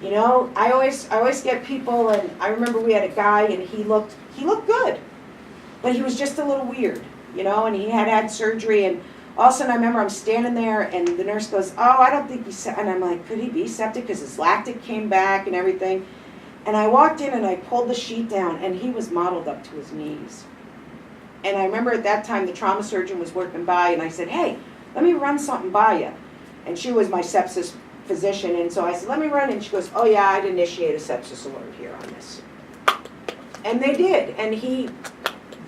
You know, I always get people, and I remember we had a guy, and he looked good, but he was just a little weird, you know, and he had surgery, and all of a sudden I remember I'm standing there, and the nurse goes, "Oh, I don't think he's," and I'm like, "Could he be septic?" Because his lactic came back and everything. And I walked in and I pulled the sheet down, and he was mottled up to his knees. And I remember at that time the trauma surgeon was working by, and I said, "Hey, let me run something by you." And she was my sepsis physician, and so I said, "Let me run," and she goes, "Oh yeah, I'd initiate a sepsis alert here on this." And they did, and he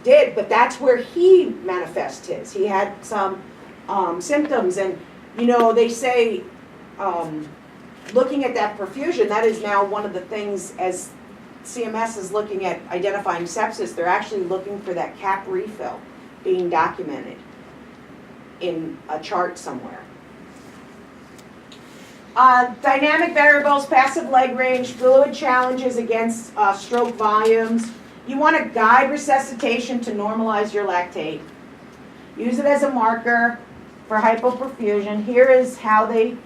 did, but that's where he manifests his. He had some symptoms, and you know, they say, looking at that perfusion, that is now one of the things as CMS is looking at identifying sepsis, they're actually looking for that cap refill being documented in a chart somewhere. Dynamic variables, passive leg range, fluid challenges against stroke volumes. You want to guide resuscitation to normalize your lactate. Use it as a marker for hypoperfusion. Here is how they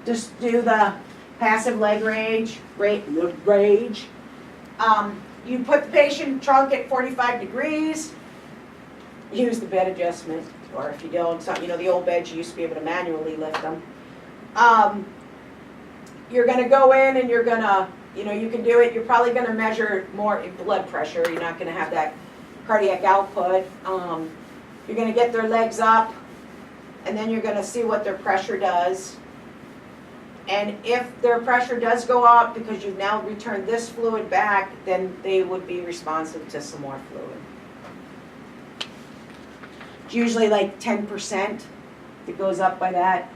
just do the passive leg range. You put the patient trunk at 45 degrees. Use the bed adjustment, or if you don't, you know, the old beds you used to be able to manually lift them. You're going to go in and you're going to, you know, you can do it. You're probably going to measure more blood pressure. You're not going to have that cardiac output. You're going to get their legs up, and then you're going to see what their pressure does. And if their pressure does go up because you've now returned this fluid back, then they would be responsive to some more fluid. It's usually like 10%. It goes up by that.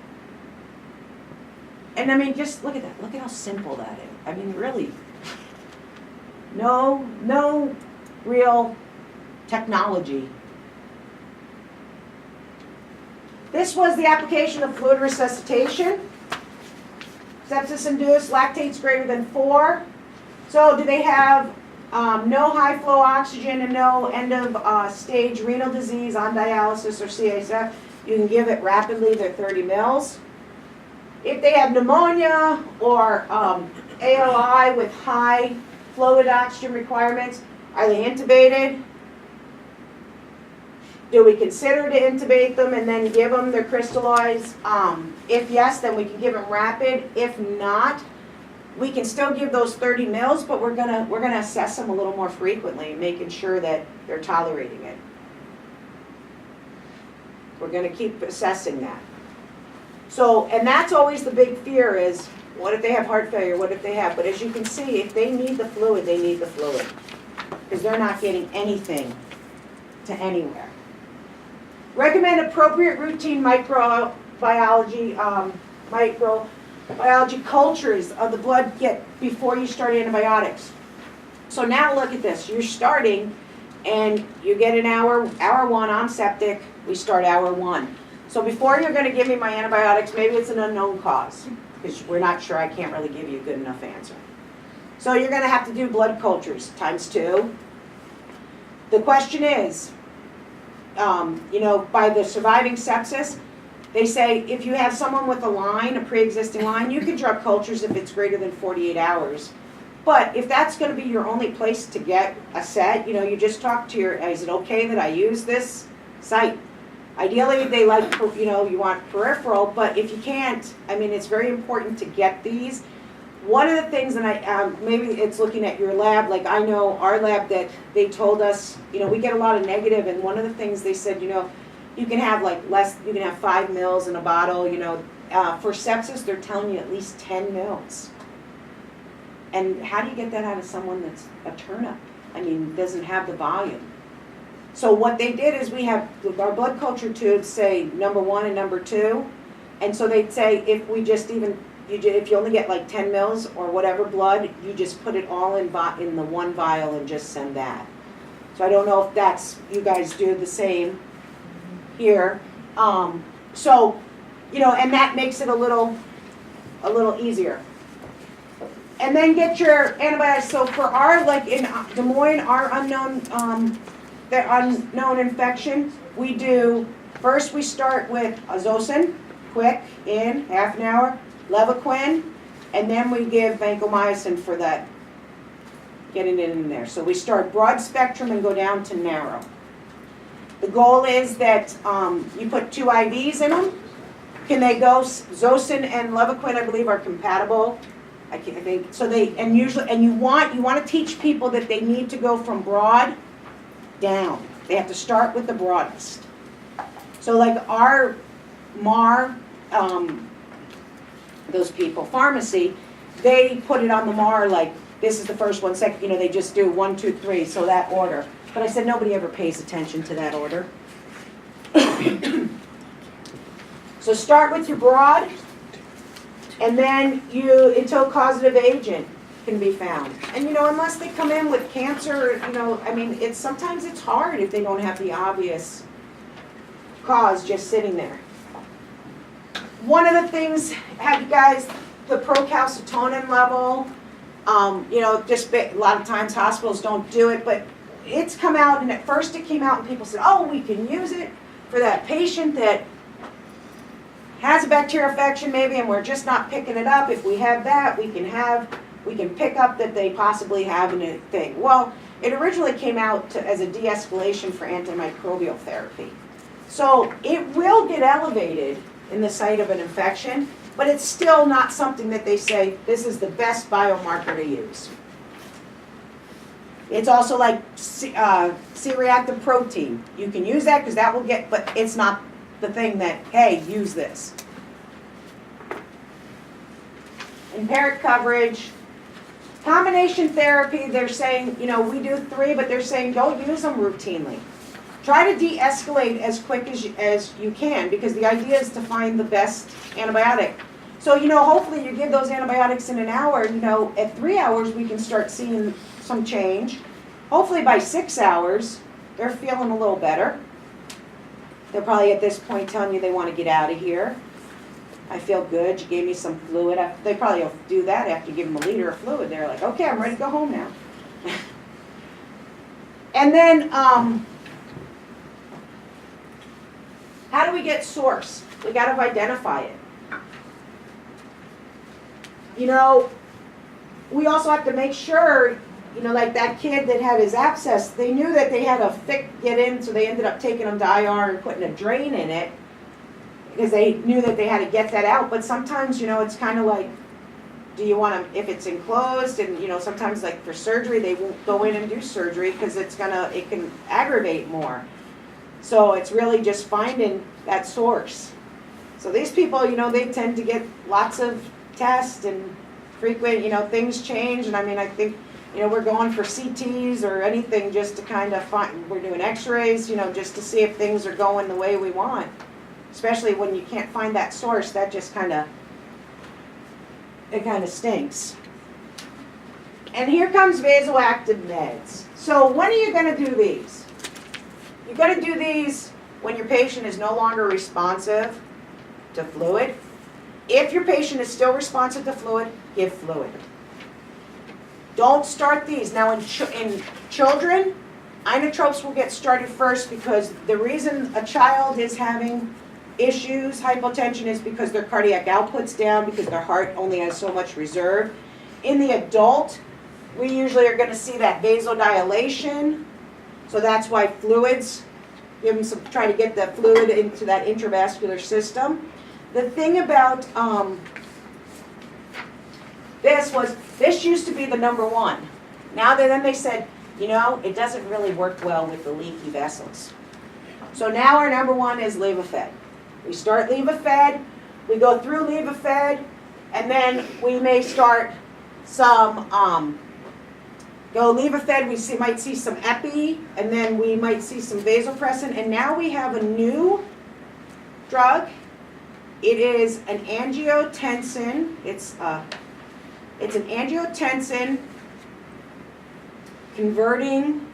And I mean, just look at that. Look at how simple that is. I mean, really, no real technology. This was the application of fluid resuscitation. Sepsis-induced, lactates greater than 4. So do they have no high flow oxygen and no end of stage renal disease on dialysis or CSF? You can give it rapidly, they're 30 mils. If they have pneumonia or ALI with high fluid oxygen requirements, are they intubated? Do we consider to intubate them and then give them their crystallized? If yes, then we can give them rapid. If not, we can still give those 30 mils, but we're gonna assess them a little more frequently, making sure that they're tolerating it. We're gonna keep assessing that. So, and that's always the big fear is, what if they have heart failure? What if they have? But as you can see, if they need the fluid, they need the fluid, because they're not getting anything to anywhere. Recommend appropriate routine microbiology cultures of the blood before you start antibiotics. So now look at this. You're starting, and you get an hour 1, I'm septic, we start hour 1. So before you're going to give me my antibiotics, maybe it's an unknown cause, because we're not sure, I can't really give you a good enough answer. So you're going to have to do blood cultures ×2. The question is, you know, by the surviving sepsis, they say if you have someone with a line, a pre-existing line, you can drug cultures if it's greater than 48 hours. But if that's going to be your only place to get a set, you know, you just talk to is it okay that I use this site? Ideally, they like, you know, you want peripheral, but if you can't, I mean, it's very important to get these. One of the things, and maybe it's looking at your lab, like I know our lab that they told us, you know, we get a lot of negative, and one of the things they said, you know, you can have like you can have 5 mils in a bottle, you know. For sepsis, they're telling you at least 10 mils. And how do you get that out of someone that's a turnip? I mean, doesn't have the volume. So what they did is we have our blood culture tubes say number 1 and number 2. And so they'd say if we just if you only get like 10 mils or whatever blood, you just put it all in the one vial and just send that. So I don't know if you guys do the same here. So, you know, and that makes it a little easier. And then get your antibiotics. So for our, like in Des Moines, our unknown infection, we do, we start with Azosin, quick, in, half an hour, Levaquin, and then we give vancomycin for that, getting it in there. So we start broad spectrum and go down to narrow. The goal is that you put 2 IVs in them. Can they go? Zosyn and Levaquin, I believe, are compatible. I think so. You want to teach people that they need to go from broad down. They have to start with the broadest. So like our MAR, those people, pharmacy, they put it on the MAR like this is the first one, second. You know, they just do 1, 2, 3. So that order. But I said nobody ever pays attention to that order. So start with your broad, and then until causative agent can be found. And you know, unless they come in with cancer, you know, I mean, sometimes it's hard if they don't have the obvious cause just sitting there. One of the things, have you guys, the procalcitonin level, you know, just a lot of times hospitals don't do it, but it's come out, and at first it came out and people said, oh, we can use it for that patient that has a bacterial infection maybe, and we're just not picking it up. If we have that, we can pick up that they possibly have a thing. Well, it originally came out as a de-escalation for antimicrobial therapy. So it will get elevated in the site of an infection, but it's still not something that they say, this is the best biomarker to use. It's also like C-reactive protein. You can use that because that will get, but it's not the thing that, hey, use this. Impaired coverage. Combination therapy, they're saying, you know, we do 3, but they're saying don't use them routinely. Try to de-escalate as quick as you can, because the idea is to find the best antibiotic. So, you know, hopefully you give those antibiotics in an hour, you know, at 3 hours we can start seeing some change. Hopefully by 6 hours, they're feeling a little better. They're probably at this point telling you they want to get out of here. I feel good, you gave me some fluid. They probably will do that after you give them a liter of fluid. They're like, okay, I'm ready to go home now. And then, how do we get source? We got to identify it. You know, we also have to make sure, you know, like that kid that had his abscess, they knew that they had a thick get in, so they ended up taking him to IR and putting a drain in it because they knew that they had to get that out. But sometimes, you know, it's kind of like, do you want to, if it's enclosed, and, you know, sometimes like for surgery, they won't go in and do surgery because it can aggravate more. So it's really just finding that source. So these people, you know, they tend to get lots of tests and frequent, you know, things change. And I mean, I think, you know, we're going for CTs or anything just to kind of find, we're doing x-rays, you know, just to see if things are going the way we want. Especially when you can't find that source, that just kind of stinks. And here comes vasoactive meds. So when are you going to do these? You're going to do these when your patient is no longer responsive to fluid. If your patient is still responsive to fluid, give fluid. Don't start these. Now in children, inotropes will get started first because the reason a child is having issues, hypotension, is because their cardiac output's down, because their heart only has so much reserve. In the adult, we usually are going to see that vasodilation. So that's why fluids, give them some, try to get the fluid into that intravascular system. The thing about this used to be the #1. Now then they said, you know, it doesn't really work well with the leaky vessels. So now our #1 is Levophed. We start Levophed, we go through Levophed, and then we may start some, go Levophed, we might see some epi, and then we might see some vasopressin, and now we have a new drug. It is an angiotensin. It's an angiotensin converting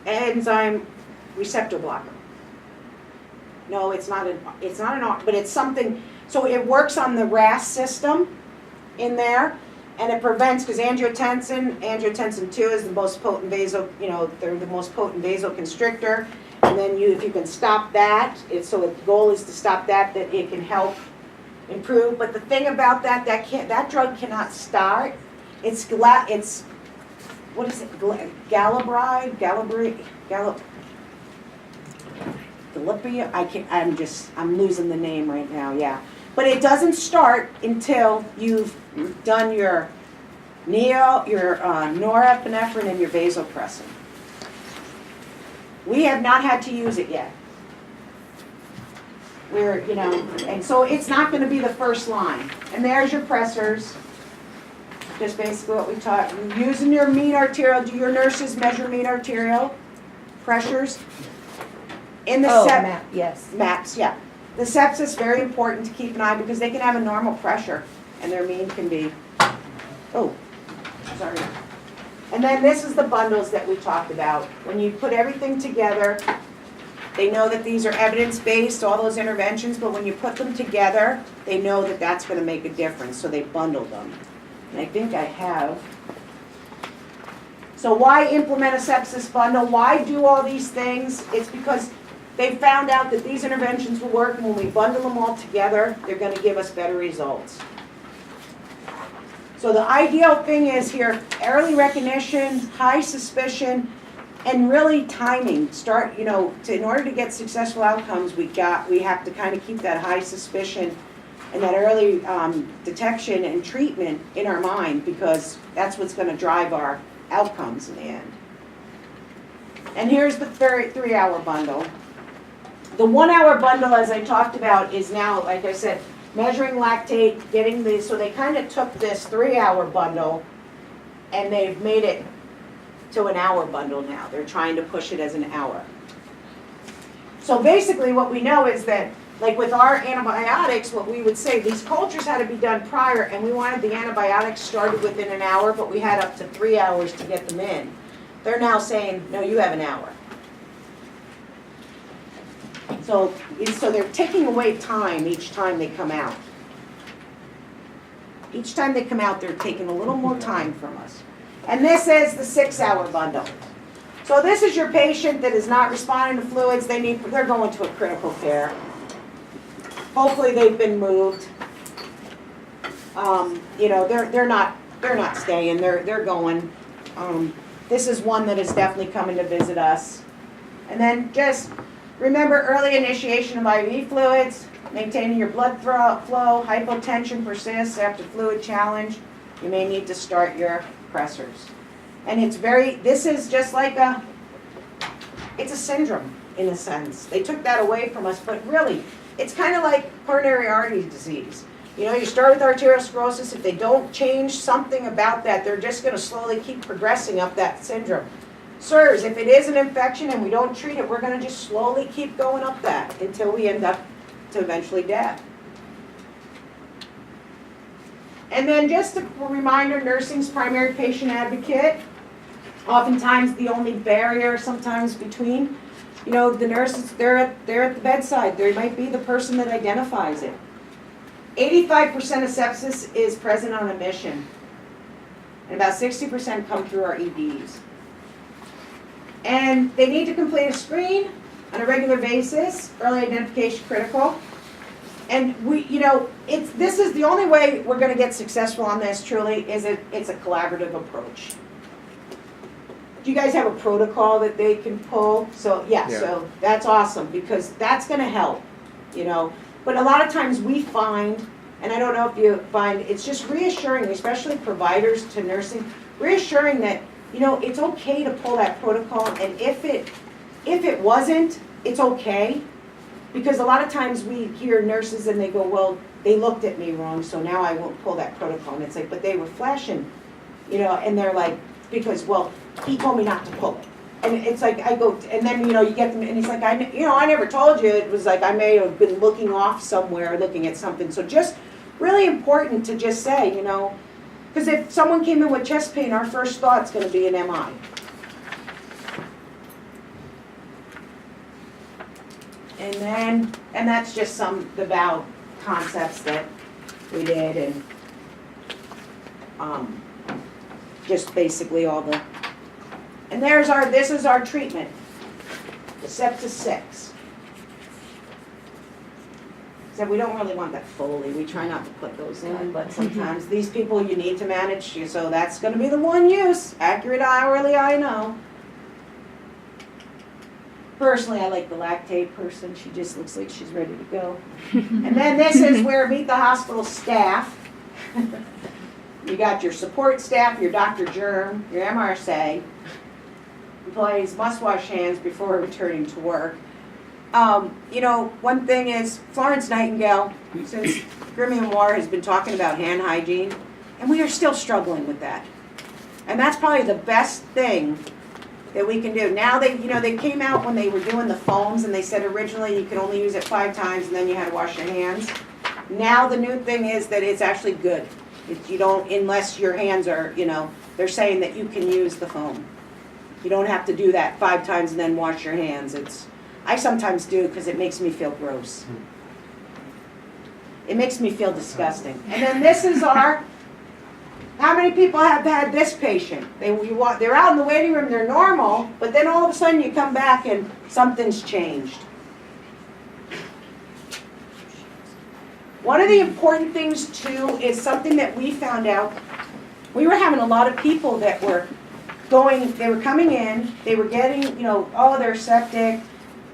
enzyme receptor blocker. No, it's not an, but it's something, so it works on the RAS system in there, and it prevents, because angiotensin 2 is the most potent they're the most potent vasoconstrictor, and then if you can stop that, so the goal is to stop that it can help improve. But the thing about that that drug cannot start. It's what is it? Galliprant. I'm losing the name right now. Yeah, but it doesn't start until you've done your norepinephrine and your vasopressin. We have not had to use it yet. And so it's not going to be the first line. And there's your pressors. Just basically what we taught. Using your mean arterial, do your nurses measure mean arterial pressures? In the yes. MAPS, yeah. The sepsis, very important to keep an eye because they can have a normal pressure and their mean can be, sorry. And then this is the bundles that we talked about. When you put everything together, they know that these are evidence-based, all those interventions, but when you put them together, they know that that's going to make a difference, so they bundle them. And I think I have. So why implement a sepsis bundle? Why do all these things? It's because they found out that these interventions will work, and when we bundle them all together, they're going to give us better results. So the ideal thing is here, early recognition, high suspicion, and really timing. In order to get successful outcomes, we have to kind of keep that high suspicion and that early detection and treatment in our mind because that's what's going to drive our outcomes in the end. And here's the 3-hour bundle. The 1-hour bundle, as I talked about, is now, like I said, measuring lactate, so they kind of took this 3-hour bundle and they've made it to an hour bundle now. They're trying to push it as an hour. So basically what we know is that, like with our antibiotics, what we would say, these cultures had to be done prior and we wanted the antibiotics started within an hour, but we had up to 3 hours to get them in. They're now saying, no, you have an hour. So they're taking away time each time they come out. Each time they come out, they're taking a little more time from us. And this is the 6-hour bundle. So this is your patient that is not responding to fluids. They're going to a critical care. Hopefully they've been moved. They're not staying. They're going. This is one that is definitely coming to visit us. And then just remember early initiation of IV fluids, maintaining your blood flow, hypotension persists after fluid challenge. You may need to start your pressors. And this is just like it's a syndrome in a sense. They took that away from us, but really, it's kind of like coronary artery disease. You start with arteriosclerosis. If they don't change something about that, they're just going to slowly keep progressing up that syndrome. SIRS, if it is an infection and we don't treat it, we're going to just slowly keep going up that until we end up to eventually death. And then just a reminder, nursing's primary patient advocate. Oftentimes the only barrier sometimes between, the nurses, they're at the bedside. They might be the person that identifies it. 85% of sepsis is present on admission. And about 60% come through our EDs. And they need to complete a screen on a regular basis. Early identification critical. And this is the only way we're going to get successful on this. Truly, it's a collaborative approach. Do you guys have a protocol that they can pull? So so that's awesome because that's going to help. But a lot of times we find, and I don't know if you find, it's just reassuring, especially providers to nursing, reassuring that it's okay to pull that protocol, and if it wasn't, it's okay. Because a lot of times we hear nurses and they go, well, they looked at me wrong, so now I won't pull that protocol. And it's like, but they were flashing, and they're like, because, well, he told me not to pull it. And it's like, I go, and then, you get them, and he's like, I never told you. It was like, I may have been looking off somewhere, looking at something. So just really important to just say, because if someone came in with chest pain, our first thought's going to be an MI. And that's just the valve concepts that we did, and just basically all the, and this is our treatment, the Sepsis 6. Said we don't really want that Foley, we try not to put those in, but sometimes these people you need to manage, so that's gonna be the one use, accurate hourly, I know. Personally, I like the lactate person, she just looks like she's ready to go. And then this is where meet the hospital staff. You got your support staff, your Dr. Germ, your MRSA. Employees must wash hands before returning to work. You know, one thing is Florence Nightingale, since Crimean War, has been talking about hand hygiene, and we are still struggling with that. And that's probably the best thing that we can do. Now they came out when they were doing the foams, and they said originally you could only use it 5 times and then you had to wash your hands. Now the new thing is that it's actually good. You don't, unless your hands are, they're saying that you can use the foam. You don't have to do that 5 times and then wash your hands. I sometimes do because it makes me feel gross. It makes me feel disgusting. And then this is how many people have had this patient? They're out in the waiting room, they're normal, but then all of a sudden you come back and something's changed. One of the important things too is something that we found out. We were having a lot of people that were coming in, they were getting, they're septic,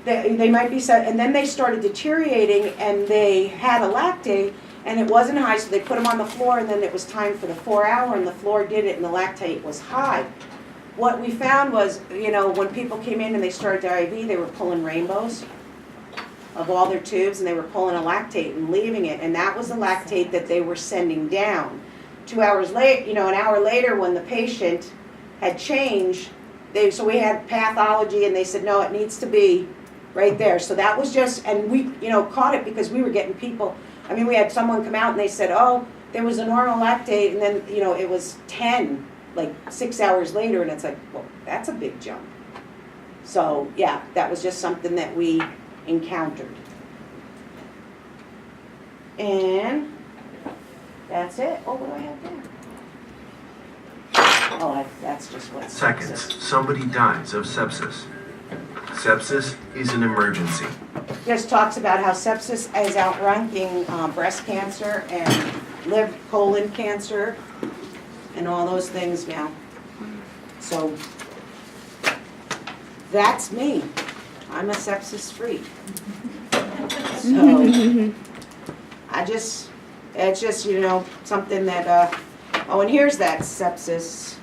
they might be septic, and then they started deteriorating and they had a lactate and it wasn't high, so they put them on the floor and then it was time for the 4-hour and the floor did it and the lactate was high. What we found was, when people came in and they started their IV, they were pulling rainbows of all their tubes and they were pulling a lactate and leaving it, and that was the lactate that they were sending down. 2 hours late, an hour later when the patient had changed, so we had pathology and they said, no, it needs to be right there. So that was just, and we, caught it because we were getting people. I mean, we had someone come out and they said, oh, there was a normal lactate and then, it was 10, like 6 hours later, and it's like, well, that's a big jump. So, yeah, that was just something that we encountered. And that's it. Oh, what do I have there? Oh, that's just what Seconds, sepsis. somebody dies of sepsis. Sepsis is an emergency. Just talks about how sepsis is outranking breast cancer and colon cancer and all those things now. So that's me. I'm a sepsis freak. So it's just, something that, oh, and here's that sepsis.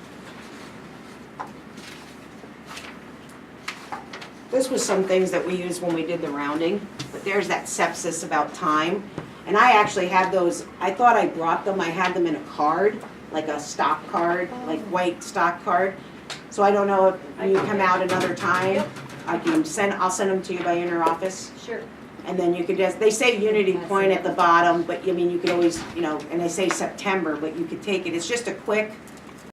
This was some things that we used when we did the rounding, but there's that sepsis about time. And I actually had those, I thought I brought them, I had them in a card, like a stock card, like white stock card. So I don't know if you come out another time, I'll send them to you by inner office. Sure. And then you could they say Unity Point at the bottom, but you could always, and they say September, but you could take it. It's just a quick